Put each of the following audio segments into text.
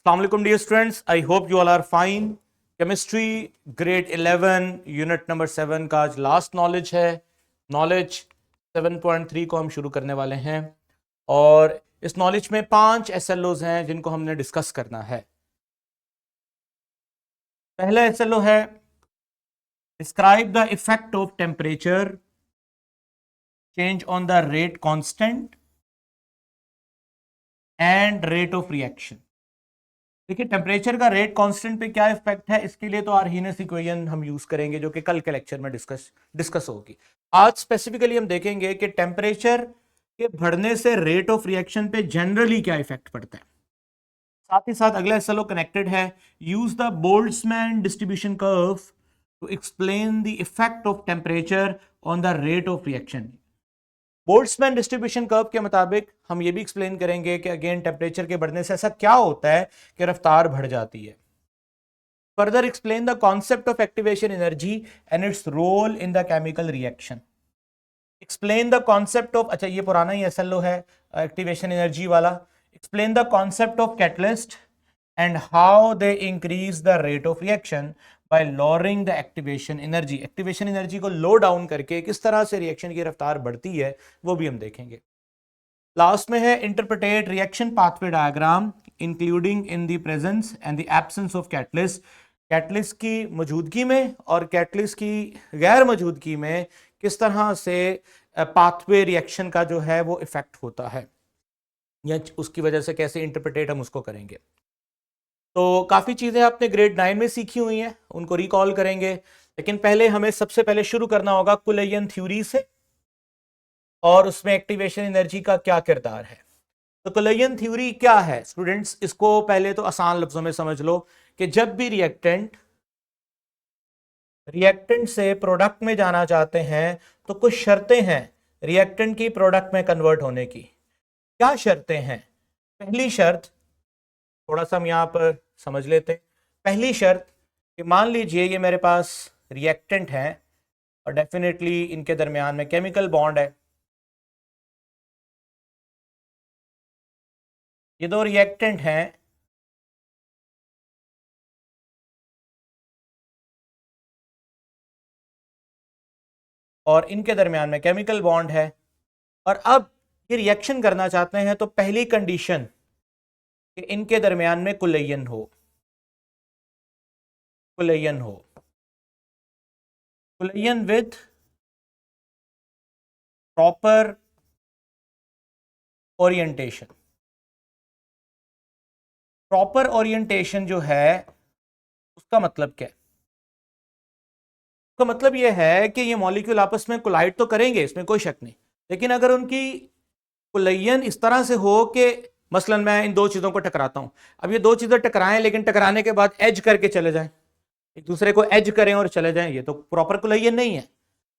अस्सलाम वालेकुम dear students, I hope you all are fine. Chemistry grade 11 unit number 7 का आज लास्ट नॉलेज है। नॉलेज 7.3 को हम शुरू करने वाले हैं और इस नॉलेज में 5 SLOs हैं जिनको हमने डिस्कस करना है। पहला SLO है describe the effect of temperature change on the rate constant and rate of reaction. देखिए, टेम्परेचर का रेट कांस्टेंट पे क्या इफेक्ट है, इसके लिए तो आर्हीनियस इक्वेशन हम यूज करेंगे जो कि कल के लेक्चर में डिस्कस होगी। आज स्पेसिफिकली हम देखेंगे कि टेम्परेचर के बढ़ने से रेट ऑफ रिएक्शन पे जनरली क्या इफेक्ट पड़ता है। साथ ही साथ अगला एसएलओ कनेक्टेड है, use the Boltzmann distribution curve to explain the effect of temperature on the rate of reaction. Boltzmann distribution curve के मुताबिक हम ये भी एक्सप्लेन करेंगे कि अगेन टेम्परेचर के बढ़ने से ऐसा क्या होता है कि रफ्तार बढ़ जाती है। Further explain the concept of activation energy and its role in the chemical reaction. Explain the concept of, अच्छा ये पुराना ही एसएलओ है एक्टिवेशन एनर्जी वाला। Explain the concept of catalyst and how they increase the rate of reaction by lowering the activation energy. Activation energy को low down करके किस तरह से रिएक्शन की रफ्तार बढ़ती है वो भी हम देखेंगे। लास्ट में है interpreted reaction pathway diagram including in the presence and the absence of catalyst. Catalyst की मौजूदगी में और कैटलिस्ट की गैर मौजूदगी में किस तरह से पाथवे रिएक्शन का जो है वो इफेक्ट होता है या उसकी वजह से कैसे इंटरप्रेटेट हम उसको करेंगे। तो काफ़ी चीज़ें आपने ग्रेड 9 में सीखी हुई हैं, उनको रिकॉल करेंगे, लेकिन पहले हमें सबसे पहले शुरू करना होगा कुलेयन थ्योरी से और उसमें एक्टिवेशन एनर्जी का क्या किरदार है। तो कुलेयन थ्योरी क्या है स्टूडेंट्स, इसको पहले तो आसान लफ्जों में समझ लो कि जब भी रिएक्टेंट से प्रोडक्ट में जाना चाहते हैं तो कुछ शर्तें हैं रिएक्टेंट की प्रोडक्ट में कन्वर्ट होने की। क्या शर्तें हैं? पहली शर्त थोड़ा सा हम यहाँ पर समझ लेते हैं। पहली शर्त कि मान लीजिए ये मेरे पास रिएक्टेंट है और डेफिनेटली इनके दरमियान में केमिकल बॉन्ड है। ये दो रिएक्टेंट हैं और इनके दरमियान में केमिकल बॉन्ड है और अब ये रिएक्शन करना चाहते हैं, तो पहली कंडीशन कि इनके दरमियान में कुलेयन हो। Collision with proper orientation. Proper orientation जो है उसका मतलब क्या है? उसका मतलब यह है कि ये मॉलिक्यूल आपस में कोलाइड तो करेंगे, इसमें कोई शक नहीं, लेकिन अगर उनकी कुलेयन इस तरह से हो कि मसलन मैं इन दो चीज़ों को टकराता हूं, अब ये दो चीज़ें टकराएं लेकिन टकराने के बाद एज करके चले जाएं, एक दूसरे को एज करें और चले जाएं, ये तो प्रॉपर कुलेयन नहीं है।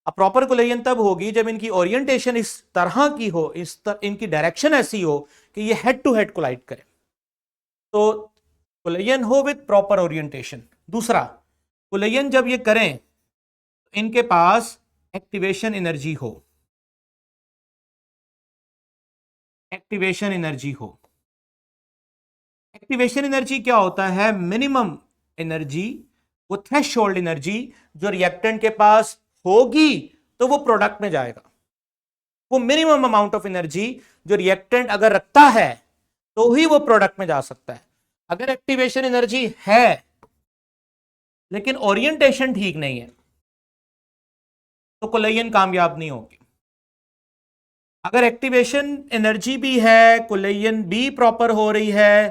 अब प्रॉपर कुलेयन तब होगी जब इनकी ओरिएंटेशन इस तरह की हो, इनकी डायरेक्शन ऐसी हो कि ये हेड टू हेड कोलाइड करे, तो कुलेयन हो विद प्रॉपर ओरिएंटेशन। दूसरा, कुलेयन जब ये करें तो इनके पास एक्टिवेशन एनर्जी हो। एक्टिवेशन एनर्जी क्या होता है? मिनिमम एनर्जी, वो थ्रेशोल्ड एनर्जी जो रिएक्टेंट के पास होगी तो वो प्रोडक्ट में जाएगा। वो मिनिमम अमाउंट ऑफ एनर्जी जो रिएक्टेंट अगर रखता है तो ही वो प्रोडक्ट में जा सकता है। अगर एक्टिवेशन एनर्जी है लेकिन ओरिएंटेशन ठीक नहीं है तो कुलेयन कामयाब नहीं होगी। अगर एक्टिवेशन एनर्जी भी है, कुलेयन भी प्रॉपर हो रही है,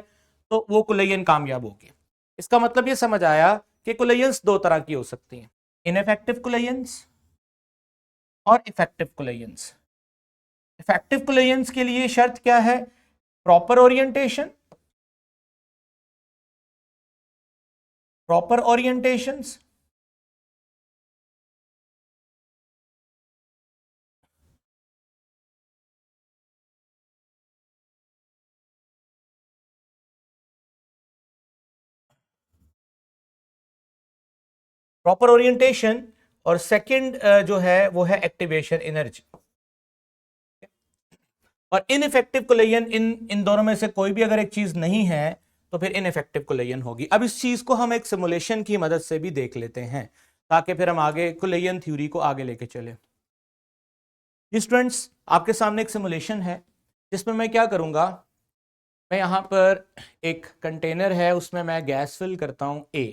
तो वो कुलेयन कामयाब होगी। इसका मतलब ये समझ आया कि कुलेयंस दो तरह की हो सकती हैं, इनफेक्टिव कुलेयंस और इफेक्टिव कुलेयंस। इफेक्टिव कुलेयंस के लिए शर्त क्या है? Proper orientation. Proper orientations proper orientation और सेकंड जो है वो है एक्टिवेशन एनर्जी। और इनइफेक्टिव कुलेयन इन दोनों में से कोई भी अगर एक चीज नहीं है तो फिर इनइफेक्टिव कोलेजन होगी। अब इस चीज को हम एक सिमुलेशन की मदद से भी देख लेते हैं ताकि फिर हम आगे कोलेजन थ्योरी को आगे लेके चले। स्टूडेंट्स, आपके सामने एक सिमुलेशन है जिसमें मैं क्या करूंगा, मैं यहां पर एक कंटेनर है उसमें मैं गैस फिल करता हूं A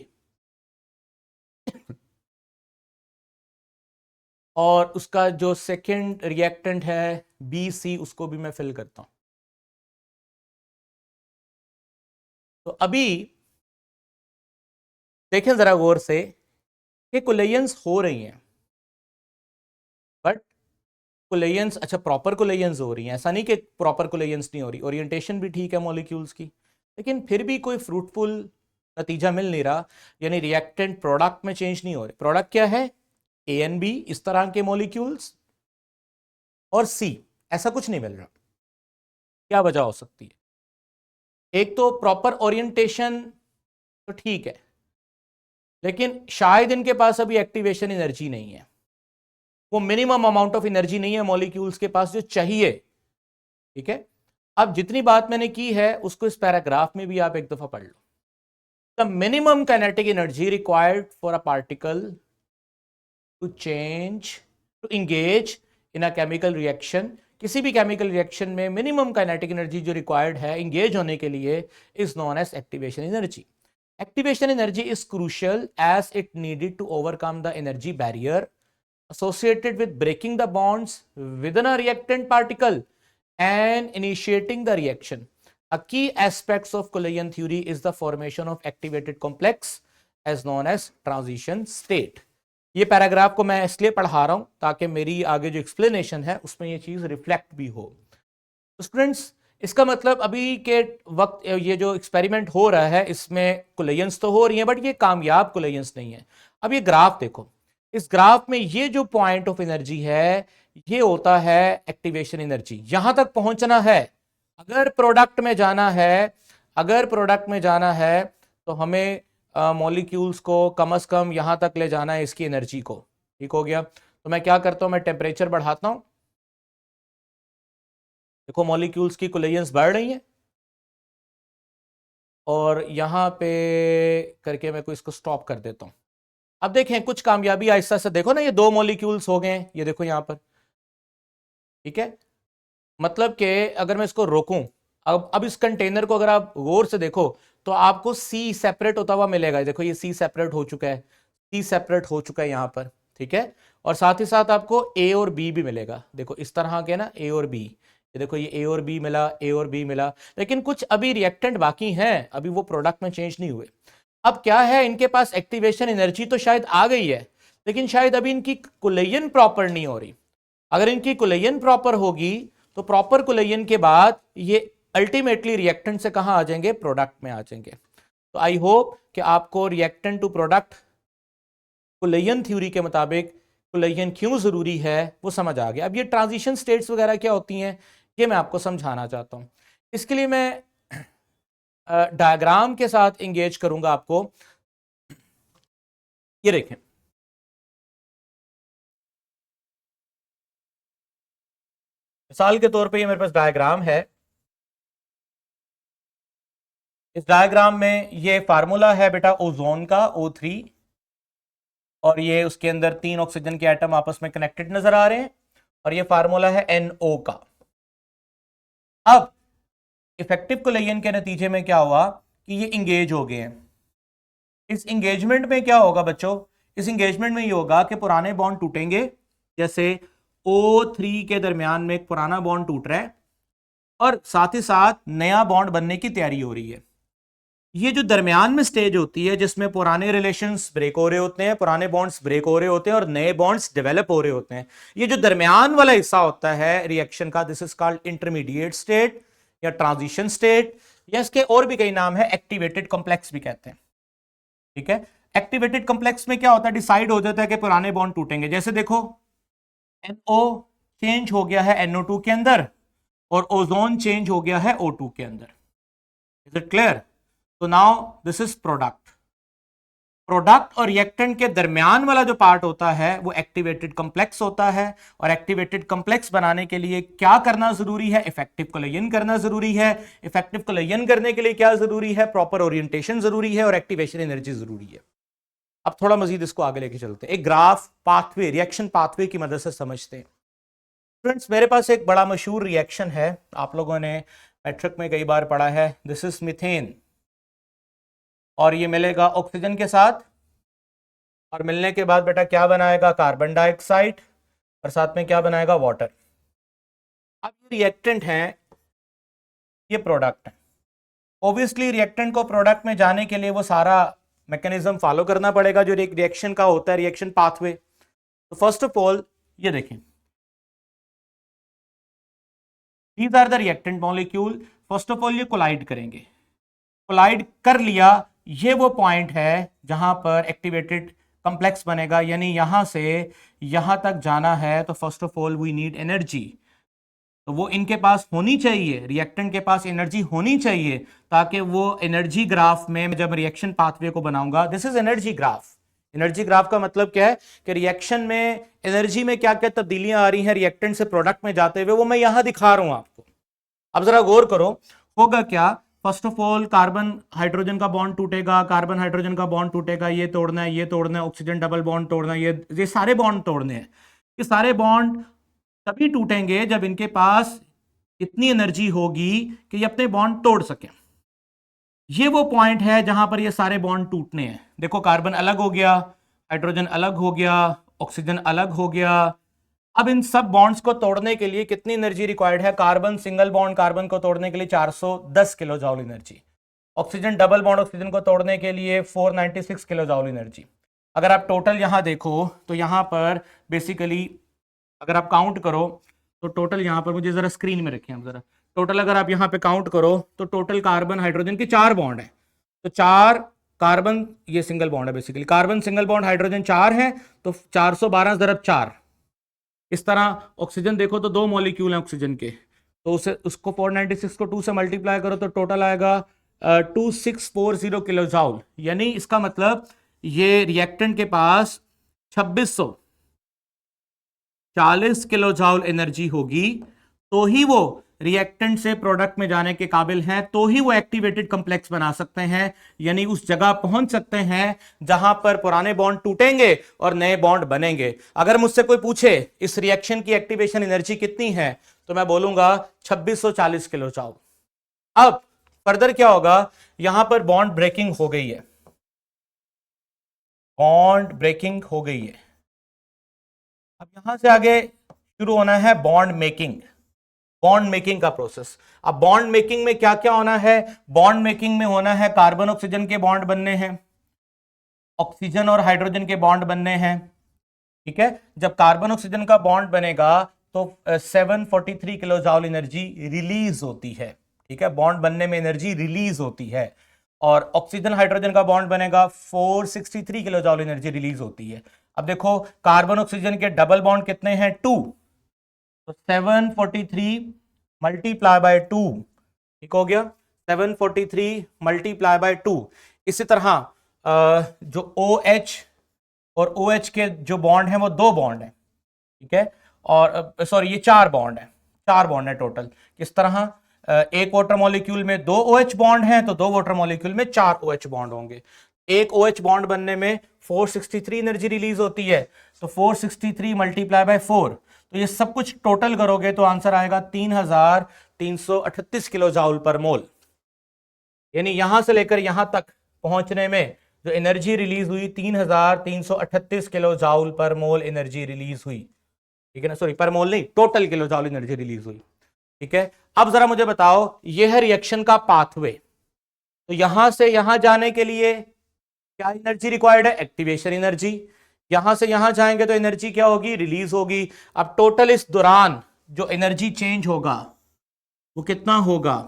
और उसका जो सेकंड रिएक्टेंट है BC उसको भी मैं फिल करता हूं। तो अभी देखें जरा गौर से कि कोलेजन्स हो रही हैं, बट कोलेजन्स अच्छा प्रॉपर कोलेजन्स हो रही हैं, ऐसा नहीं कि प्रॉपर कोलेजन्स नहीं हो रही, ओरिएंटेशन भी ठीक है मॉलिक्यूल्स की, लेकिन फिर भी कोई फ्रूटफुल नतीजा मिल नहीं रहा, यानी रिएक्टेंट प्रोडक्ट में चेंज नहीं हो रहे। प्रोडक्ट क्या है, A एंड B इस तरह के मॉलिक्यूल्स और C ऐसा कुछ नहीं मिल रहा। क्या वजह हो सकती है? एक तो प्रॉपर ओरिएंटेशन तो ठीक है, लेकिन शायद इनके पास अभी एक्टिवेशन एनर्जी नहीं है, वो मिनिमम अमाउंट ऑफ एनर्जी नहीं है मॉलिक्यूल्स के पास जो चाहिए। ठीक है, अब जितनी बात मैंने की है उसको इस पैराग्राफ में भी आप एक दफा पढ़ लो। The minimum kinetic energy required for a particle to change to engage in a chemical reaction, किसी भी केमिकल रिएक्शन में मिनिमम काइनेटिक एनर्जी जो रिक्वायर्ड है इंगेज होने के लिए is known as activation energy. Activation energy is crucial as it needed to overcome the energy barrier associated with breaking the bonds within a reactant particle and initiating the reaction. A key aspect of collision theory is the formation of activated complex as known as transition state. ये paragraph को मैं इसलिए पढ़ा रहा हूं ताकि मेरी आगे जो एक्सप्लेनेशन है उसमें ये चीज रिफ्लेक्ट भी हो। स्टूडेंट्स, इसका मतलब अभी के वक्त ये जो एक्सपेरिमेंट हो रहा है इसमें कोलेजन्स तो हो रही हैं, बट ये कामयाब कोलेजन्स नहीं है। अब ये ग्राफ देखो, इस ग्राफ में ये जो पॉइंट ऑफ एनर्जी है ये होता है एक्टिवेशन एनर्जी। यहां तक पहुंचना है, अगर प्रोडक्ट में जाना है, अगर प्रोडक्ट में जाना है तो हमें मॉलिक्यूल्स को कम से कम यहां तक ले जाना है इसकी एनर्जी को। ठीक हो गया, तो मैं क्या करता हूं, मैं टेम्परेचर बढ़ाता हूं। देखो मॉलिक्यूल्स की कोलेजन्स बढ़ रही हैं और यहां पे करके मैं को इसको स्टॉप कर देता हूं। अब देखें कुछ कामयाबी आहिस्ता से, देखो ना ये दो मॉलिक्यूल्स हो गए, ये देखो यहां पर। ठीक है, मतलब कि अगर मैं इसको रोकूं, अब इस कंटेनर को अगर आप गौर से देखो तो आपको C सेपरेट होता हुआ मिलेगा। देखो ये C सेपरेट हो चुका है, C सेपरेट हो चुका है यहां पर। ठीक है, और साथ ही साथ आपको A और B भी मिलेगा। देखो इस तरह के ना A और B, ये देखो ये A और B मिला, A और B मिला, लेकिन कुछ अभी रिएक्टेंट बाकी हैं, अभी वो प्रोडक्ट में चेंज नहीं हुए। अब क्या है, इनके पास एक्टिवेशन एनर्जी तो शायद आ गई है, लेकिन शायद अभी इनकी कोलेजन प्रॉपर नहीं हो रही। अगर इनकी कोलेजन प्रॉपर होगी तो प्रॉपर कोलेजन के बाद ये अल्टीमेटली रिएक्टेंट से कहां आ जाएंगे, प्रोडक्ट में आ जाएंगे। तो आई होप कि आपको reactant to product collision theory के मुताबिक कोलेजन क्यों जरूरी है वो समझ आ गया। अब ये ट्रांजिशन स्टेट्स वगैरह क्या होती हैं ये मैं आपको समझाना चाहता हूं। इसके लिए मैं डायग्राम के साथ इंगेज करूंगा आपको। ये देखें, मिसाल के तौर पे ये मेरे पास डायग्राम है। इस डायग्राम में ये फार्मूला है बेटा ओजोन का O3, और ये उसके अंदर 3 ऑक्सीजन के एटम आपस में कनेक्टेड नजर आ रहे हैं, और ये फार्मूला है NO का। अब इफेक्टिव कोलेजन के नतीजे में क्या हुआ कि ये इंगेज हो गए हैं। इस इंगेजमेंट में क्या होगा बच्चों, इस इंगेजमेंट में ये होगा कि पुराने बॉन्ड टूटेंगे, जैसे O3 के दरमियान में एक पुराना बॉन्ड टूट रहा है और साथ ही साथ नया बॉन्ड बनने की तैयारी हो रही है। ये जो दरमियान में स्टेज होती है जिसमें पुराने रिलेशंस ब्रेक हो रहे होते हैं, पुराने बॉन्ड्स ब्रेक हो रहे होते हैं और नए बॉन्ड्स डेवलप हो रहे होते हैं, ये जो दरमियान वाला हिस्सा होता है रिएक्शन का, this is called intermediate state या ट्रांजिशन स्टेट, या इसके और भी कई नाम है, एक्टिवेटेड कॉम्प्लेक्स भी कहते हैं। ठीक है, एक्टिवेटेड कॉम्प्लेक्स में क्या होता है, डिसाइड हो जाता है कि पुराने बॉन्ड टूटेंगे। जैसे देखो NO चेंज हो गया है NO2 के अंदर और ओजोन चेंज हो गया है O2 के अंदर। Is it clear? तो now this is product. Product और रिएक्टेंट के दरमियान वाला जो पार्ट होता है वो एक्टिवेटेड कॉम्प्लेक्स होता है, और एक्टिवेटेड कॉम्प्लेक्स बनाने के लिए क्या करना जरूरी है? इफेक्टिव कोलेजन करना जरूरी है। इफेक्टिव कोलेजन करने के लिए क्या जरूरी है? प्रॉपर ओरिएंटेशन जरूरी है और एक्टिवेशन एनर्जी जरूरी है। अब थोड़ा मजीद इसको आगे लेके चलते हैं, एक ग्राफ पाथवे, रिएक्शन पाथवे की मदद से समझते हैं। फ्रेंड्स, मेरे पास एक बड़ा मशहूर रिएक्शन है, आप लोगों ने मैट्रिक में कई बार पढ़ा है। दिस इज मीथेन, और ये मिलेगा ऑक्सीजन के साथ, और मिलने के बाद बेटा क्या बनाएगा? कार्बन डाइऑक्साइड, और साथ में क्या बनाएगा? वाटर। अब ये रिएक्टेंट है, ये प्रोडक्ट है। ऑब्वियसली रिएक्टेंट को प्रोडक्ट में जाने के लिए वो सारा मैकेनिज्म फॉलो करना पड़ेगा जो एक रिएक्शन का होता है, रिएक्शन पाथवे। तो फर्स्ट ऑफ ऑल ये देखें, these are the reactant molecule. First of all ये कोलाइड करेंगे, कोलाइड कर लिया, ये वो पॉइंट है जहां पर एक्टिवेटेड कॉम्प्लेक्स बनेगा, यानी यहां से यहां तक जाना है। तो first of all we need energy, तो वो इनके पास होनी चाहिए, रिएक्टेंट के पास एनर्जी होनी चाहिए, ताकि वो एनर्जी ग्राफ में जब रिएक्शन पाथवे को बनाऊंगा, this is energy graph. Energy graph का मतलब क्या है कि रिएक्शन में एनर्जी में क्या क्या तब्दीलियां आ रही हैं रिएक्टेंट से प्रोडक्ट में जाते हुए, वो मैं यहां दिखा रहा हूं आपको। अब जरा गौर करो, होगा क्या? First of all carbon hydrogen का बॉन्ड टूटेगा, कार्बन हाइड्रोजन का बॉन्ड टूटेगा, ये तोड़ना है, ये तोड़ना है, ऑक्सीजन डबल बॉन्ड तोड़ना है, ये सारे बॉन्ड तोड़ने हैं। ये सारे बॉन्ड तभी टूटेंगे जब इनके पास इतनी एनर्जी होगी कि ये अपने बॉन्ड तोड़ सकें। ये वो पॉइंट है जहां पर ये सारे बॉन्ड टूटने हैं। देखो, कार्बन अलग हो गया, हाइड्रोजन अलग हो गया, ऑक्सीजन अलग हो गया। अब इन सब बॉन्ड्स को तोड़ने के लिए कितनी एनर्जी रिक्वायर्ड है? कार्बन सिंगल बॉन्ड कार्बन को तोड़ने के लिए 410 kilo जॉल energy, oxygen double bond oxygen को तोड़ने के लिए 496 किलो जॉल एनर्जी। अगर आप टोटल यहां देखो तो यहां पर बेसिकली अगर आप काउंट करो तो टोटल यहां पर, मुझे जरा स्क्रीन में रखें आप जरा, टोटल अगर आप यहां पे काउंट करो तो टोटल कार्बन हाइड्रोजन के 4 बॉन्ड है। तो 4 कार्बन, ये सिंगल बॉन्ड है basically, carbon single bond hydrogen 4 है, तो 412 ज़रब 4। इस तरह ऑक्सीजन देखो तो 2 मॉलिक्यूल हैं ऑक्सीजन के, तो उसे उसको 496 को 2 से मल्टीप्लाई करो तो टोटल आएगा 2640 किलो जॉल। यानी इसका मतलब ये रिएक्टेंट के पास 2640 किलो जॉल एनर्जी होगी, तो ही वो रिएक्टेंट से प्रोडक्ट में जाने के काबिल हैं, तो ही वो एक्टिवेटेड कॉम्प्लेक्स बना सकते हैं, यानी उस जगह पहुंच सकते हैं जहां पर पुराने बॉन्ड टूटेंगे और नए बॉन्ड बनेंगे। अगर मुझसे कोई पूछे इस रिएक्शन की एक्टिवेशन एनर्जी कितनी है, तो मैं बोलूंगा 2640 किलो जॉल। अब फर्दर क्या होगा? यहां पर बॉन्ड ब्रेकिंग हो गई है, बॉन्ड ब्रेकिंग हो गई है। अब यहां से आगे शुरू होना है बॉन्ड मेकिंग, बॉन्ड मेकिंग का प्रोसेस। अब बॉन्ड मेकिंग में क्या क्या होना है? बॉन्ड मेकिंग में होना है कार्बन ऑक्सीजन के बॉन्ड बनने हैं, ऑक्सीजन और हाइड्रोजन के बॉन्ड बनने हैं। ठीक है, जब कार्बन ऑक्सीजन का बॉन्ड बनेगा तो 743 किलो जॉल एनर्जी रिलीज होती है। ठीक है, बॉन्ड बनने में एनर्जी रिलीज होती है, और ऑक्सीजन हाइड्रोजन का बॉन्ड बनेगा 463 किलो जॉल एनर्जी रिलीज होती है। अब देखो, कार्बन ऑक्सीजन के डबल बॉन्ड कितने हैं? 2, तो 743 मल्टीप्लाई बाय 2, ठीक हो गया, 743 मल्टीप्लाई बाय 2। इसी तरह जो OH और OH के जो बॉन्ड हैं वो 2 बॉन्ड हैं, ठीक है, और सॉरी ये 4 बॉन्ड है, 4 बॉन्ड है टोटल। किस तरह? एक वाटर मॉलिक्यूल में 2 OH बॉन्ड हैं, तो 2 वाटर मॉलिक्यूल में 4 OH बॉन्ड होंगे। एक OH बॉन्ड बनने में 463 एनर्जी रिलीज होती है, तो 463 मल्टीप्लाई बाय 4, तो ये सब कुछ टोटल करोगे तो आंसर आएगा 3338 किलो जॉल पर मोल। यानी यहां से लेकर यहां तक पहुंचने में जो एनर्जी रिलीज हुई 3338 किलो जॉल पर मोल एनर्जी रिलीज हुई। ठीक है ना, सॉरी पर मोल नहीं, टोटल किलो जॉल एनर्जी रिलीज हुई। ठीक है, अब जरा मुझे बताओ, यह है रिएक्शन का पाथवे। तो यहां से यहां जाने के लिए क्या एनर्जी रिक्वायर्ड है? Activation energy. यहां से यहां जाएंगे तो एनर्जी क्या होगी? रिलीज होगी। अब टोटल इस दौरान जो एनर्जी चेंज होगा वो कितना होगा?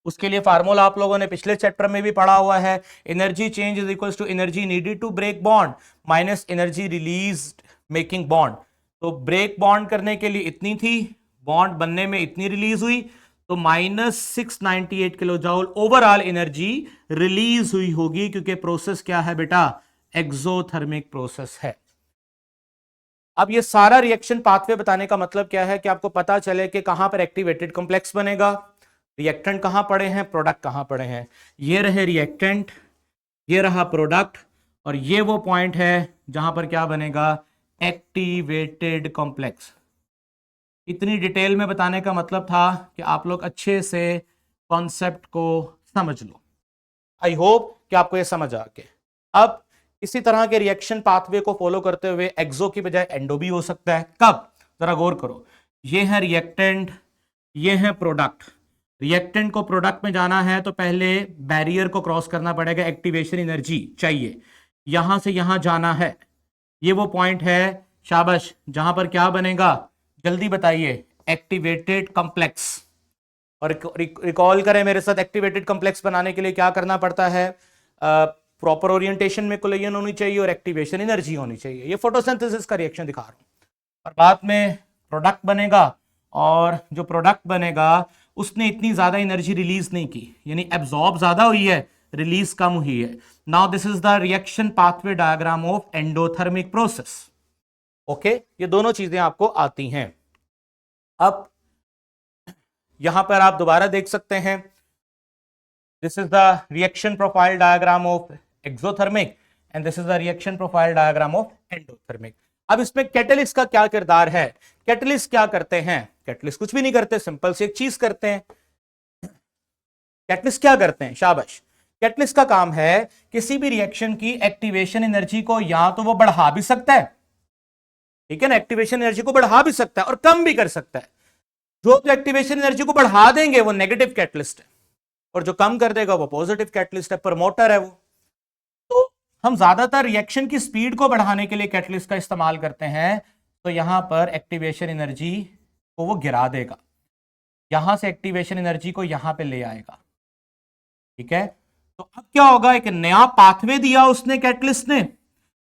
उसके लिए फार्मूला आप लोगों ने पिछले चैप्टर में भी पढ़ा हुआ है, energy change is equals to energy needed to break bond minus energy release making bond. तो ब्रेक बॉन्ड करने के लिए इतनी थी, बॉन्ड बनने में इतनी रिलीज हुई, तो -698 किलो जॉल ओवरऑल एनर्जी रिलीज हुई होगी, क्योंकि प्रोसेस क्या है बेटा? एक्सोथर्मिक प्रोसेस है। अब ये सारा रिएक्शन पाथवे बताने का मतलब क्या है कि आपको पता चले कि कहां पर एक्टिवेटेड कॉम्प्लेक्स बनेगा, रिएक्टेंट कहां पड़े हैं, प्रोडक्ट कहां पड़े हैं। ये रहे रिएक्टेंट, ये रहा प्रोडक्ट, और ये वो पॉइंट है जहां पर क्या बनेगा, एक्टिवेटेड कॉम्प्लेक्स। इतनी डिटेल में बताने का मतलब था कि आप लोग अच्छे से कॉन्सेप्ट को समझ लो। आई होप कि आपको ये समझ आ गया। अब इसी तरह के रिएक्शन पाथवे को फॉलो करते हुए एक्सो की बजाय एंडो भी हो सकता है। कब, जरा गौर करो। ये है रिएक्टेंट, ये है प्रोडक्ट। रिएक्टेंट को प्रोडक्ट में जाना है तो पहले बैरियर को क्रॉस करना पड़ेगा, एक्टिवेशन एनर्जी चाहिए, यहां से यहां जाना है। ये वो पॉइंट है, शाबाश, जहां पर क्या बनेगा, जल्दी बताइए, एक्टिवेटेड कॉम्प्लेक्स। और रिकॉल करें मेरे साथ, एक्टिवेटेड कॉम्प्लेक्स बनाने के लिए क्या करना पड़ता है, प्रॉपर ओरिएंटेशन में कोलिजन होनी चाहिए और एक्टिवेशन एनर्जी होनी चाहिए। ये फोटोसिंथेसिस का रिएक्शन दिखा रहा हूं। और बाद में प्रोडक्ट बनेगा, और जो प्रोडक्ट बनेगा उसने इतनी ज्यादा एनर्जी रिलीज नहीं की, यानी एब्जॉर्ब ज्यादा हुई है, रिलीज कम हुई है। Now this is the reaction pathway diagram of endothermic process. Okay, ये दोनों चीजें आपको आती हैं। अब यहां पर आप दोबारा देख सकते हैं, this is the reaction profile diagram of exothermic and this is the reaction profile diagram of endothermic. अब इसमें कैटलिस्ट का क्या किरदार है, कैटलिस्ट क्या करते हैं, कैटलिस्ट कुछ भी नहीं करते, सिंपल से एक चीज करते हैं। कैटलिस्ट क्या करते हैं, शाबाश, कैटलिस्ट का काम है किसी भी रिएक्शन की एक्टिवेशन एनर्जी को या तो वो बढ़ा भी सकता है, ठीक है ना, एक्टिवेशन एनर्जी को बढ़ा भी सकता है और कम भी कर सकता है। जो एक्टिवेशन एनर्जी को बढ़ा देंगे वो नेगेटिव कैटलिस्ट है, और जो कम कर देगा वो पॉजिटिव कैटलिस्ट है, प्रमोटर है वो। तो हम ज्यादातर रिएक्शन की स्पीड को बढ़ाने के लिए कैटलिस्ट का इस्तेमाल करते हैं। तो यहां पर एक्टिवेशन एनर्जी को वो गिरा देगा, यहां से एक्टिवेशन एनर्जी को यहां पे ले आएगा, ठीक है। तो अब क्या होगा, एक नया पाथवे दिया उसने, कैटलिस्ट ने।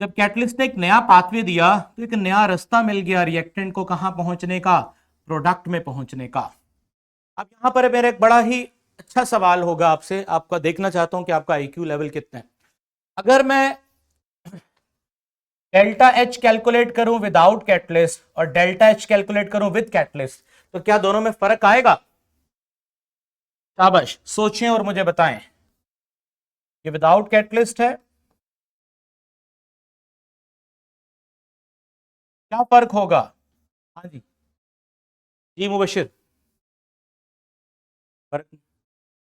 जब कैटलिस्ट ने एक नया पाथवे दिया तो एक नया रास्ता मिल गया रिएक्टेंट को कहां पहुंचने का, प्रोडक्ट में पहुंचने का। अब यहां पर मेरा एक बड़ा ही अच्छा सवाल होगा आपसे, आपका देखना चाहता हूं कि आपका आईक्यू लेवल कितना है। अगर मैं डेल्टा एच कैलकुलेट करूं विदाउट कैटलिस्ट और डेल्टा एच कैलकुलेट करूं विद कैटलिस्ट, तो क्या दोनों में फर्क आएगा? शाबाश, सोचें और मुझे बताएं। ये विदाउट कैटलिस्ट है, क्या फर्क होगा? हाँ जी, जी मुबशिर, फर्क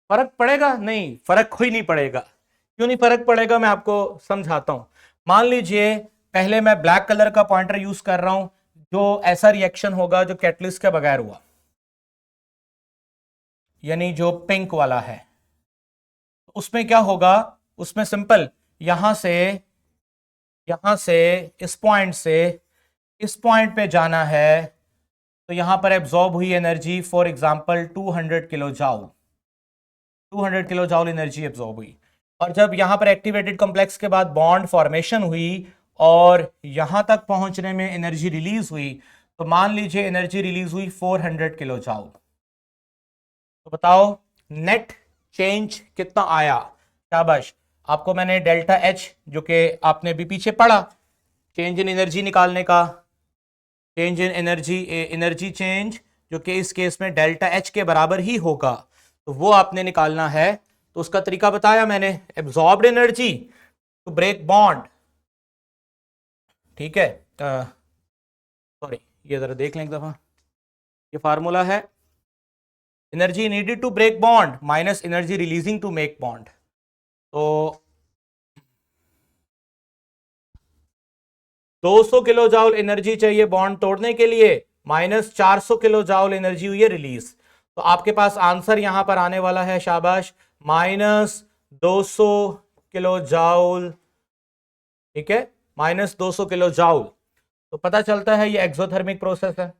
फर्क पड़ेगा? नहीं, फर्क कोई नहीं पड़ेगा। क्यों नहीं फर्क पड़ेगा, मैं आपको समझाता हूं। मान लीजिए पहले मैं ब्लैक कलर का पॉइंटर यूज कर रहा हूं, जो ऐसा रिएक्शन होगा जो कैटलिस्ट के बगैर हुआ, यानी जो पिंक वाला है, उसमें क्या होगा, उसमें सिंपल यहां से इस पॉइंट से इस पॉइंट पे जाना है, तो यहां पर एब्जॉर्ब हुई energy for example 200 kilo joule, 200 kilo joule energy absorb हुई। और जब यहां पर एक्टिवेटेड कॉम्प्लेक्स के बाद बॉन्ड फॉर्मेशन हुई और यहां तक पहुंचने में एनर्जी रिलीज हुई, तो मान लीजिए एनर्जी रिलीज हुई 400 किलो जाउल। तो बताओ नेट चेंज कितना आया? शाबाश, आपको मैंने डेल्टा एच, जो कि आपने भी पीछे पढ़ा, चेंज इन एनर्जी निकालने का, चेंज इन एनर्जी चेंज, जो कि इस केस में डेल्टा एच के बराबर ही होगा, तो वो आपने निकालना है। तो उसका तरीका बताया मैंने, absorbed energy to break bond, ठीक है। सॉरी, ये जरा देख लें एक दफा, ये फार्मूला है energy needed to break bond minus energy releasing to make bond. तो 200 किलो जाउल एनर्जी चाहिए बॉन्ड तोड़ने के लिए, माइनस 400 किलो जाउल एनर्जी हुई है रिलीज। तो आपके पास आंसर यहां पर आने वाला है, शाबाश, माइनस 200 किलो जाउल, ठीक है, माइनस 200 किलो जाउल। तो पता चलता है ये एक्सोथर्मिक प्रोसेस है।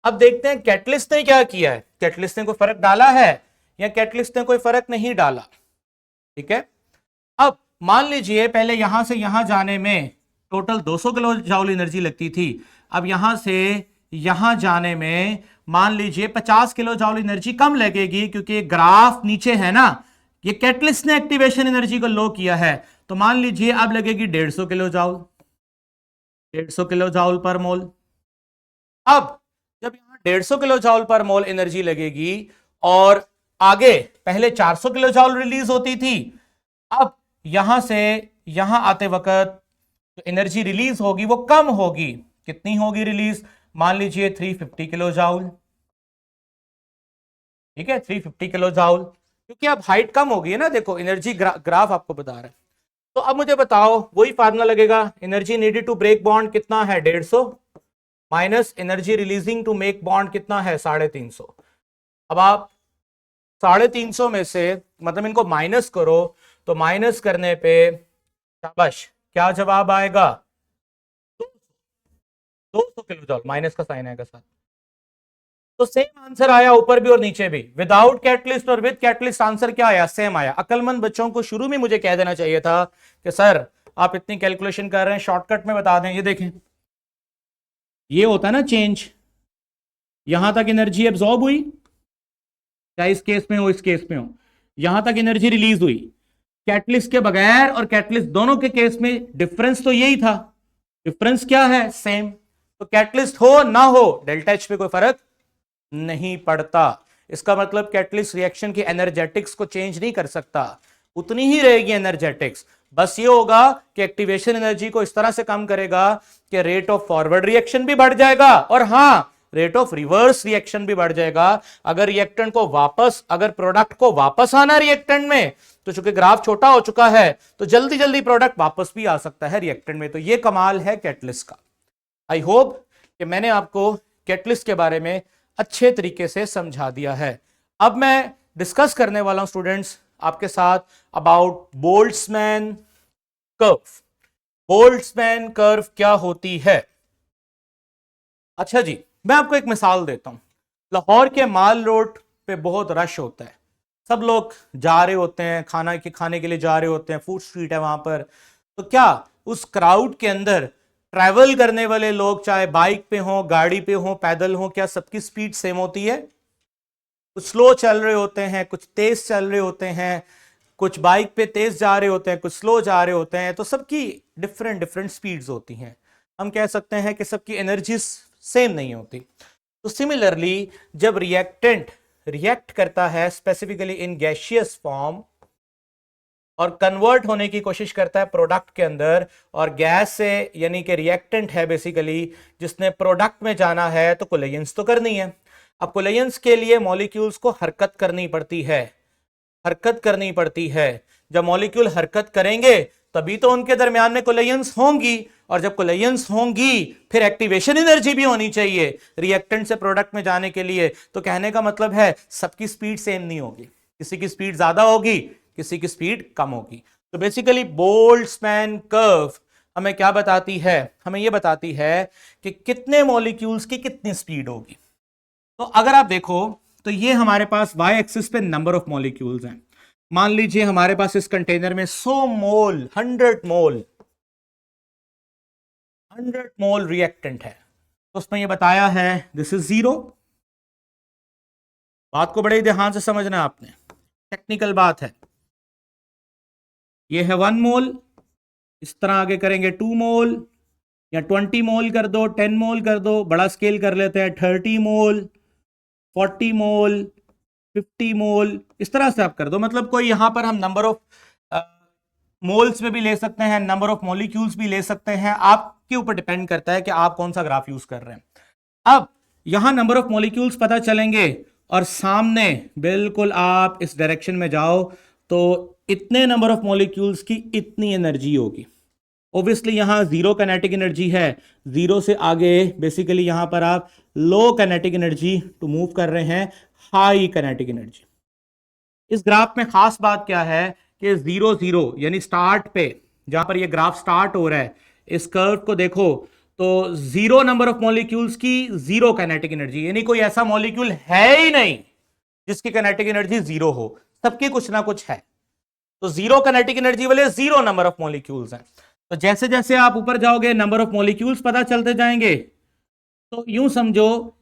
अब देखते हैं कैटलिस्ट ने क्या किया है, कैटलिस्ट ने कोई फर्क डाला है या कैटलिस्ट ने कोई फर्क नहीं डाला, ठीक है। अब मान लीजिए पहले यहां से यहां जाने में टोटल 200 किलो जाउल एनर्जी लगती थी, अब यहां से यहां जाने में मान लीजिए 50 किलो जाउल एनर्जी कम लगेगी, क्योंकि ग्राफ नीचे है ना, ये कैटलिस्ट ने एक्टिवेशन एनर्जी को लो किया है। तो मान लीजिए अब लगेगी 150 किलो जाउल, 150 किलो जाउल पर मोल। अब जब यहां 150 किलो जाउल पर मोल एनर्जी लगेगी और आगे पहले 400 किलो जाउल रिलीज होती थी, अब यहां से यहां आते वक्त जो एनर्जी रिलीज होगी वो कम होगी। कितनी होगी रिलीज? मान लीजिए 350 किलो जाउल। ठीक है, 350 किलो जाउल, क्योंकि अब हाइट कम हो गई है ना, देखो एनर्जी ग्राफ आपको बता रहा है। तो अब मुझे बताओ, वही फार्मूला लगेगा, energy needed to break bond कितना है 150 minus energy releasing to make bond कितना है 350। अब आप 350 में से मतलब इनको माइनस करो, तो माइनस करने पे शाबाश क्या जवाब आएगा? 200 किलो जॉल, माइनस का साइन आएगा साथ। तो सेम आंसर आया ऊपर भी और नीचे भी, विदाउट कैटलिस्ट और विद कैटलिस्ट आंसर क्या आया? सेम आया। अक्लमंद बच्चों को शुरू में मुझे कह देना चाहिए था कि सर आप इतनी कैलकुलेशन कर रहे हैं, शॉर्टकट में बता दें। ये देखें, ये होता है ना चेंज, यहां तक एनर्जी एब्जॉर्ब हुई, चाहे इस केस में हो इस केस में हो, यहां तक एनर्जी रिलीज हुई। कैटलिस्ट के बगैर और कैटलिस्ट दोनों के केस में डिफरेंस तो यही था, डिफरेंस क्या है? सेम। तो कैटलिस्ट हो ना हो डेल्टा एच पे कोई फर्क नहीं पड़ता। इसका मतलब कैटलिस्ट रिएक्शन की एनर्जेटिक्स को चेंज नहीं कर सकता, उतनी ही रहेगी एनर्जेटिक्स। बस ये होगा कि एक्टिवेशन एनर्जी को इस तरह से कम करेगा कि रेट ऑफ फॉरवर्ड रिएक्शन भी बढ़ जाएगा और हां रेट ऑफ रिवर्स रिएक्शन भी बढ़ जाएगा। अगर रिएक्टेंट को वापस, अगर प्रोडक्ट को वापस आना रिएक्टेंट में, तो चूंकि ग्राफ छोटा हो चुका है तो जल्दी जल्दी प्रोडक्ट वापस भी आ सकता है रिएक्टेंट में। तो ये कमाल है कैटलिस्ट का। आई होप कि मैंने आपको कैटलिस्ट के बारे में अच्छे तरीके से समझा दिया है। अब मैं डिस्कस करने वाला हूं स्टूडेंट्स आपके साथ about Boltzmann curve. Boltzmann curve क्या होती है? अच्छा जी, मैं आपको एक मिसाल देता हूं। लाहौर के माल रोड पे बहुत रश होता है, सब लोग जा रहे होते हैं, खाने के लिए जा रहे होते हैं, फूड स्ट्रीट है वहां पर। तो क्या उस क्राउड के अंदर ट्रैवल करने वाले लोग चाहे बाइक पे हो, गाड़ी पे हो, पैदल हो, क्या सबकी स्पीड सेम होती है? कुछ स्लो चल रहे होते हैं, कुछ तेज चल रहे होते हैं, कुछ बाइक पे तेज जा रहे होते हैं, कुछ स्लो जा रहे होते हैं। तो सबकी डिफरेंट डिफरेंट स्पीड्स होती हैं। हम कह सकते हैं कि सबकी एनर्जी सेम नहीं होती। तो सिमिलरली जब रिएक्टेंट रिएक्ट करता है स्पेसिफिकली इन गैसियस फॉर्म और कन्वर्ट होने की कोशिश करता है प्रोडक्ट के अंदर, और गैस से यानी कि रिएक्टेंट है बेसिकली जिसने प्रोडक्ट में जाना है, तो कोलेजेंस तो करनी है। अब कोलेजेंस के लिए मॉलिक्यूल्स को हरकत करनी पड़ती है, हरकत करनी पड़ती है। जब मॉलिक्यूल हरकत करेंगे तभी तो उनके दरमियान में कोलेजेंस होंगी, और जब कोलेजेंस होंगी फिर एक्टिवेशन एनर्जी भी होनी चाहिए रिएक्टेंट से प्रोडक्ट में जाने के लिए। तो कहने का मतलब है सबकी स्पीड सेम नहीं होगी, किसी की स्पीड ज्यादा होगी, किसी की स्पीड कम होगी। तो बेसिकली बोल्ट्जमैन कर्व हमें क्या बताती है? हमें यह बताती है कि कितने मॉलिक्यूल्स की कितनी स्पीड होगी। तो अगर आप देखो तो ये हमारे पास वाई एक्सिस पे नंबर ऑफ मॉलिक्यूल्स हैं। मान लीजिए हमारे पास इस कंटेनर में 100 मोल 100 मोल रिएक्टेंट है। तो उसमें ये बताया है दिस इज 0। बात को बड़े ध्यान से समझना आपने, टेक्निकल बात है। ये है 1 मोल, इस तरह आगे करेंगे 2 मोल या 20 मोल कर दो, 10 मोल कर दो, बड़ा स्केल कर लेते हैं 30 मोल, 40 मोल, 50 मोल, इस तरह से आप कर दो। मतलब कोई यहां पर हम नंबर ऑफ मोल्स में भी ले सकते हैं, नंबर ऑफ मॉलिक्यूल्स भी ले सकते हैं, आपके ऊपर डिपेंड करता है कि आप कौन सा ग्राफ यूज कर रहे हैं। अब यहां नंबर ऑफ मॉलिक्यूल्स पता चलेंगे और सामने बिल्कुल आप इस डायरेक्शन में जाओ तो इतने नंबर ऑफ मॉलिक्यूल्स की इतनी एनर्जी होगी। ऑब्वियसली यहां जीरो काइनेटिक एनर्जी है, जीरो से आगे बेसिकली यहां पर आप लो काइनेटिक एनर्जी टू मूव कर रहे हैं हाई काइनेटिक एनर्जी। इस ग्राफ में खास बात क्या है कि 0 0 यानी स्टार्ट पे जहां पर ये ग्राफ स्टार्ट हो रहा है, इस कर्व को देखो तो 0 नंबर ऑफ मॉलिक्यूल्स की 0 काइनेटिक एनर्जी, यानी कोई ऐसा मॉलिक्यूल है ही नहीं जिसकी काइनेटिक एनर्जी 0 हो, सबके कुछ ना कुछ है। तो 0 काइनेटिक एनर्जी वाले 0 नंबर ऑफ मॉलिक्यूल्स हैं। तो जैसे जैसे आप ऊपर जाओगे नंबर ऑफ मॉलिक्यूल्स पता चलते जाएंगे। तो यूं समझो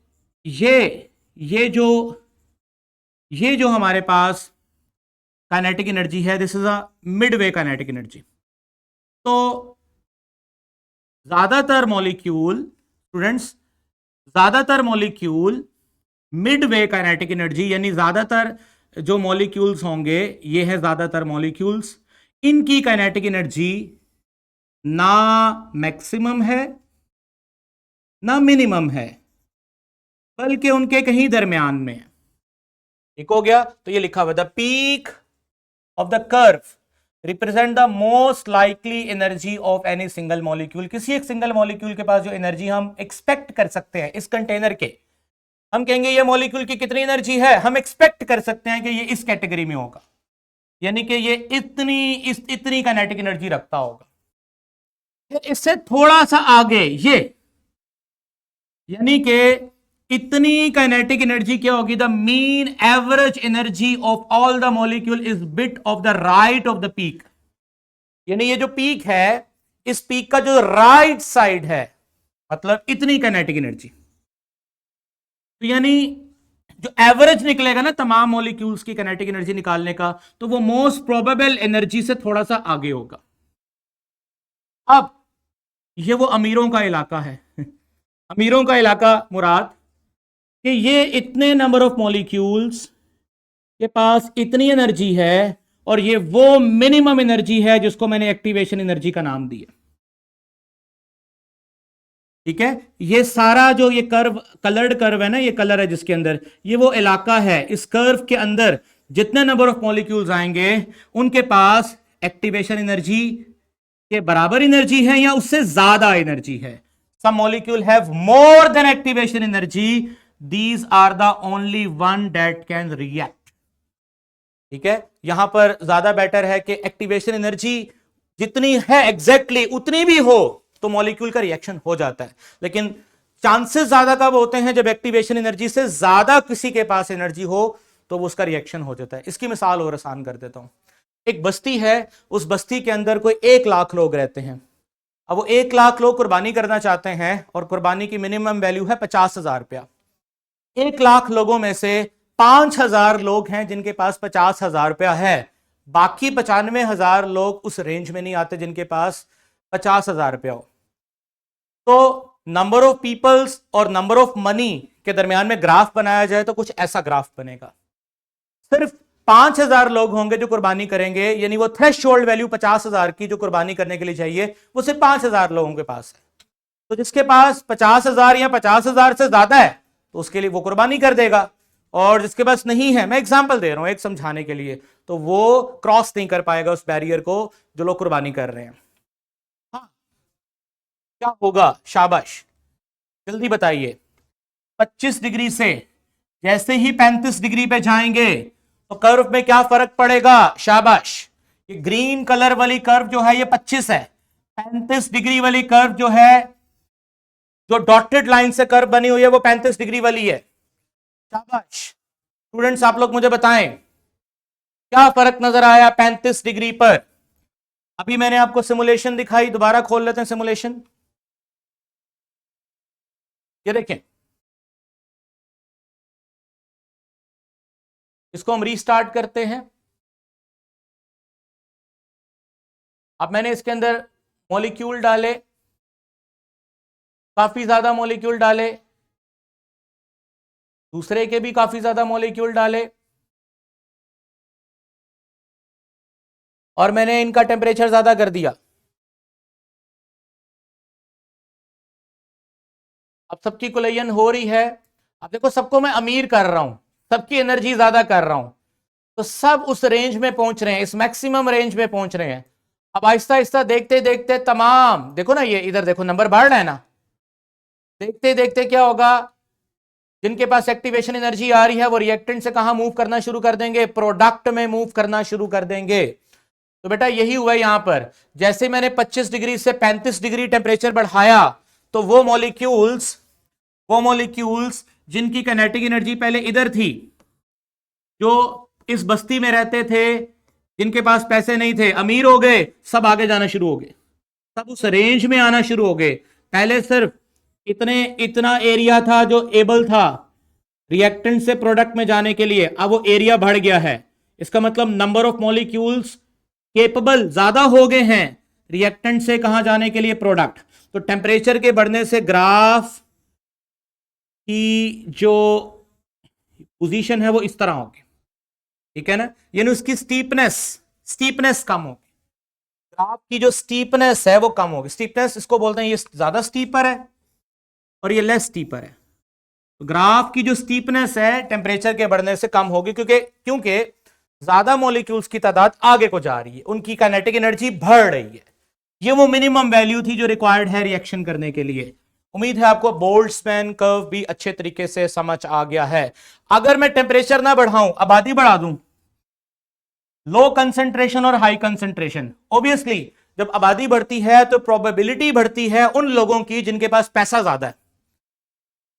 ये जो हमारे पास काइनेटिक एनर्जी है, this is a mid way kinetic energy. तो ज्यादातर मॉलिक्यूल स्टूडेंट्स, ज्यादातर molecule mid way kinetic energy, यानी ज्यादातर जो मॉलिक्यूल्स होंगे ये है ज्यादातर मॉलिक्यूल्स, इनकी काइनेटिक एनर्जी ना मैक्सिमम है ना मिनिमम है, बल्कि उनके कहीं दरमियान में है। ठीक हो गया? तो ये लिखा हुआ the peak of the curve represent the most likely energy of any single molecule. किसी एक सिंगल मॉलिक्यूल के पास जो एनर्जी हम एक्सपेक्ट कर सकते हैं इस कंटेनर के, हम कहेंगे ये मॉलिक्यूल की कितनी एनर्जी है, हम एक्सपेक्ट कर सकते हैं कि ये इस कैटेगरी में होगा, यानी कि ये इतनी काइनेटिक एनर्जी रखता होगा। फिर इससे थोड़ा सा आगे ये, यानी कि इतनी काइनेटिक एनर्जी क्या होगी, the mean average energy of all the molecule is bit of the right of the peak. यानी ये जो पीक है, इस पीक का जो राइट साइड है, मतलब इतनी काइनेटिक एनर्जी। तो यानी जो एवरेज निकलेगा ना तमाम मॉलिक्यूल्स की काइनेटिक एनर्जी निकालने का, तो वो मोस्ट प्रोबेबल एनर्जी से थोड़ा सा आगे होगा। अब ये वो अमीरों का इलाका है अमीरों का इलाका मुराद कि ये इतने नंबर ऑफ मॉलिक्यूल्स के पास इतनी एनर्जी है, और ये वो मिनिमम एनर्जी है जिसको मैंने एक्टिवेशन एनर्जी का नाम दिया। ठीक है? ये सारा जो ये कर्व, कलर्ड कर्व है ना, ये कलर है जिसके अंदर, ये वो इलाका है। इस कर्व के अंदर जितने नंबर ऑफ मॉलिक्यूल्स आएंगे उनके पास एक्टिवेशन एनर्जी के बराबर एनर्जी है या उससे ज्यादा एनर्जी है। Some molecule have more than activation energy, these are the only one that can react. ठीक है? यहां पर ज्यादा बेटर है कि एक्टिवेशन एनर्जी जितनी है एग्जैक्टली उतनी भी हो तो मॉलिक्यूल का रिएक्शन हो जाता है, लेकिन चांसेस ज्यादा कब होते हैं, जब एक्टिवेशन एनर्जी से ज्यादा किसी के पास एनर्जी हो तो वो उसका रिएक्शन हो जाता है। इसकी मिसाल और आसान कर देता हूं। एक बस्ती है, उस बस्ती के अंदर कोई 1 लाख लोग रहते हैं। अब वो 1 लाख लोग कुर्बानी करना चाहते हैं और कुर्बानी की मिनिमम वैल्यू है 50,000 रुपया। 1 लाख लोगों में से 5,000 लोग हैं जिनके पास 50,000 रुपया है, बाकी 95,000 लोग उस रेंज में नहीं आते जिनके पास 50,000 रुपया हो। तो नंबर ऑफ पीपल्स और नंबर ऑफ मनी के दरमियान में ग्राफ बनाया जाए तो कुछ ऐसा ग्राफ बनेगा। सिर्फ 5,000 लोग होंगे जो कुर्बानी करेंगे, यानी वो थ्रेशोल्ड वैल्यू 50,000 की जो कुर्बानी करने के लिए चाहिए वो सिर्फ 5,000 लोगों के पास है। तो जिसके पास 50,000 या 50,000 से ज्यादा है तो उसके लिए वो कुर्बानी कर देगा, और जिसके पास नहीं है, मैं एग्जांपल दे रहा हूं एक समझाने के लिए, तो वो क्रॉस नहीं कर पाएगा उस बैरियर को जो लोग कुर्बानी कर रहे हैं। हाँ, क्या होगा? शाबाश, जल्दी बताइए। 25 डिग्री से जैसे ही 35 डिग्री पे जाएंगे तो कर्व में क्या फर्क पड़ेगा? शाबाश, ये ग्रीन कलर वाली कर्व जो है ये 25 है, 35 डिग्री वाली कर्व जो है, जो डॉटेड लाइन से कर्व बनी हुई है, वो 35 डिग्री वाली है। शाबाश स्टूडेंट्स, आप लोग मुझे बताएं क्या फर्क नजर आया 35 डिग्री पर? अभी मैंने आपको सिमुलेशन दिखाई, दोबारा खोल लेते हैं सिमुलेशन। ये देखें, इसको हम रीस्टार्ट करते हैं। अब मैंने इसके अंदर मॉलिक्यूल डाले, काफी ज्यादा मॉलिक्यूल डाले, दूसरे के भी काफी ज्यादा मॉलिक्यूल डाले, और मैंने इनका टेम्परेचर ज्यादा कर दिया। अब सबकी कुलयन हो रही है। अब देखो, सबको मैं अमीर कर रहा हूं, सबकी एनर्जी ज्यादा कर रहा हूं, तो सब उस रेंज में पहुंच रहे हैं, इस मैक्सिमम रेंज में पहुंच रहे हैं। अब आहिस्ता आहिस्ता देखते देखते तमाम, देखो ना, ये इधर देखो नंबर बढ़ रहा है ना, देखते देखते क्या होगा, जिनके पास एक्टिवेशन एनर्जी आ रही है वो रिएक्टेंट से कहां मूव करना शुरू कर देंगे? प्रोडक्ट में मूव करना शुरू कर देंगे। तो बेटा यही हुआ यहां पर, जैसे मैंने 25 डिग्री से 35 डिग्री टेम्परेचर बढ़ाया तो वो मॉलिक्यूल्स जिनकी काइनेटिक एनर्जी पहले इधर थी, जो इस बस्ती में रहते थे, जिनके पास पैसे नहीं थे, अमीर हो गए, सब आगे जाना शुरू हो गए, सब उस रेंज में आना शुरू हो गए। पहले सिर्फ इतना एरिया था जो एबल था रिएक्टेंट से प्रोडक्ट में जाने के लिए, अब वो एरिया बढ़ गया है। इसका मतलब नंबर ऑफ मॉलिक्यूल्स केपेबल ज्यादा हो गए हैं, रिएक्टेंट से कहां जाने के लिए, प्रोडक्ट। तो टेम्परेचर के बढ़ने से ग्राफ की जो पोजीशन है वो इस तरह होगी, ठीक है ना, यानी उसकी स्टीपनेस कम होगी। ग्राफ की जो स्टीपनेस है वो कम होगी। स्टीपनेस इसको बोलते हैं, ये ज्यादा स्टीपर है और ये लेस स्टीपर है। तो ग्राफ की जो स्टीपनेस है टेम्परेचर के बढ़ने से कम होगी, क्योंकि ज्यादा मॉलिक्यूल्स की तादाद आगे को जा रही है, उनकी काइनेटिक एनर्जी बढ़ रही है। ये वो मिनिमम वैल्यू थी जो रिक्वायर्ड है रिएक्शन करने के लिए। उम्मीद है आपको बोल्ट्जमैन कर्व भी अच्छे तरीके से समझ आ गया है। अगर मैं टेम्परेचर ना बढ़ाऊं, आबादी बढ़ा दूं, लो कंसंट्रेशन और हाई कंसंट्रेशन, ऑब्वियसली जब आबादी बढ़ती है तो प्रोबेबिलिटी बढ़ती है उन लोगों की जिनके पास पैसा ज्यादा है।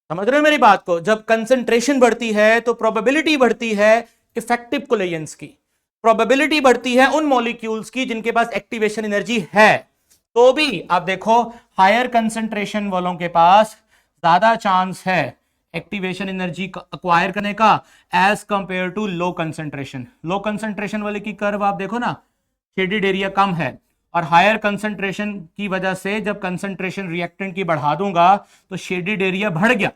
समझ रहे हो मेरी बात को? जब कंसंट्रेशन बढ़ती है तो प्रोबेबिलिटी बढ़ती है इफेक्टिव कोलेजेंस की, प्रोबेबिलिटी बढ़ती है उन मॉलिक्यूल्स की जिनके पास एक्टिवेशन एनर्जी है। तो भी आप देखो हायर कंसंट्रेशन वालों के पास ज्यादा चांस है एक्टिवेशन एनर्जी अक्वायर करने का as compare to low concentration. Low concentration वाले की कर्व आप देखो ना, शेडेड एरिया कम है, और हायर कंसंट्रेशन की वजह से जब कंसंट्रेशन रिएक्टेंट की बढ़ा दूंगा तो शेडेड एरिया बढ़ गया।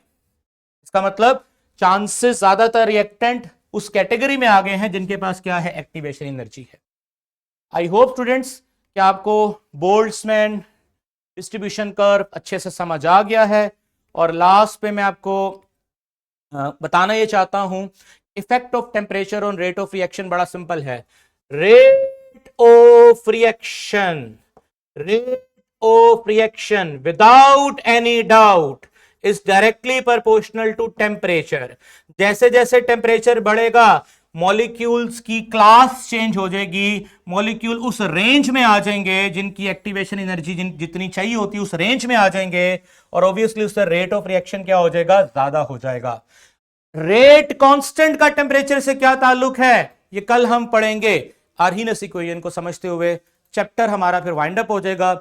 इसका मतलब चांसेस ज्यादातर रिएक्टेंट उस कैटेगरी में आ गए हैं जिनके पास क्या है, एक्टिवेशन एनर्जी है। आई होप स्टूडेंट्स कि आपको बोल्ट्जमैन डिस्ट्रीब्यूशन कर्व अच्छे से समझ आ गया है। और लास्ट पे मैं आपको बताना ये चाहता हूं, effect of temperature on rate of reaction बड़ा सिंपल है। Rate of reaction without any doubt is directly proportional to temperature. जैसे जैसे टेम्परेचर बढ़ेगा मॉलिक्यूल्स की क्लास चेंज हो जाएगी, मॉलिक्यूल उस रेंज में आ जाएंगे जिनकी एक्टिवेशन एनर्जी जितनी चाहिए होती है उस रेंज में आ जाएंगे, और ऑब्वियसली उससे रेट ऑफ रिएक्शन क्या हो जाएगा, ज्यादा हो जाएगा। रेट कांस्टेंट का टेम्परेचर से क्या ताल्लुक है ये कल हम पढ़ेंगे। आर्हीनेस इक्वेशन को समझते हुए चैप्टर हमारा फिर वाइंड अप हो जाएगा।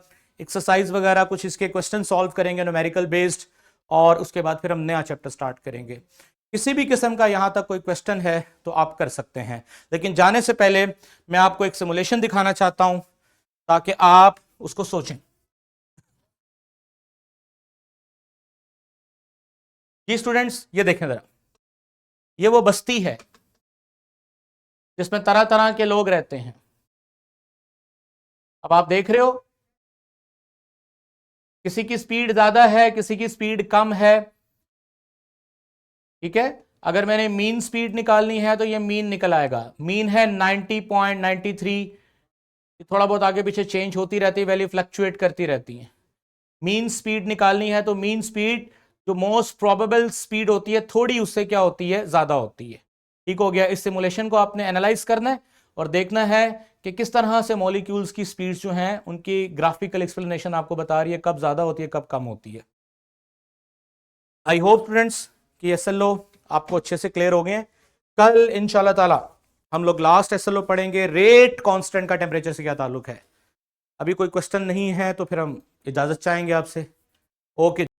एक्सरसाइज वगैरह कुछ इसके क्वेश्चन सॉल्व करेंगे न्यूमेरिकल बेस्ड, और उसके बाद फिर हम नया चैप्टर स्टार्ट करेंगे। किसी भी किस्म का यहां तक कोई क्वेश्चन है तो आप कर सकते हैं, लेकिन जाने से पहले मैं आपको एक सिमुलेशन दिखाना चाहता हूं ताकि आप उसको सोचें। जी स्टूडेंट्स ये देखें जरा, ये वो बस्ती है जिसमें तरह तरह के लोग रहते हैं। अब आप देख रहे हो किसी की स्पीड ज्यादा है, किसी की स्पीड कम है, ठीक है। अगर मैंने मीन स्पीड निकालनी है तो ये मीन निकल आएगा, मीन है 90.93। थोड़ा बहुत आगे पीछे चेंज होती रहती है, वैल्यू फ्लक्चुएट करती रहती है। मीन स्पीड निकालनी है तो मीन स्पीड जो मोस्ट प्रोबेबल स्पीड होती है थोड़ी उससे क्या होती है, ज्यादा होती है। ठीक हो गया। इस सिमुलेशन को आपने एनालाइज करना है और देखना है कि किस तरह से मॉलिक्यूल्स की स्पीड्स जो हैं उनकी ग्राफिकल एक्सप्लेनेशन आपको बता रही है कब ज्यादा होती है कब कम होती है। आई होप स्टूडेंट्स कि एसएलओ आपको अच्छे से क्लियर हो गए हैं। कल इंशाल्लाह ताला हम लोग लास्ट एसएलओ पढ़ेंगे, रेट कांस्टेंट का टेम्परेचर से क्या ताल्लुक है। अभी कोई क्वेश्चन नहीं है तो फिर हम इजाजत चाहेंगे आपसे। ओके।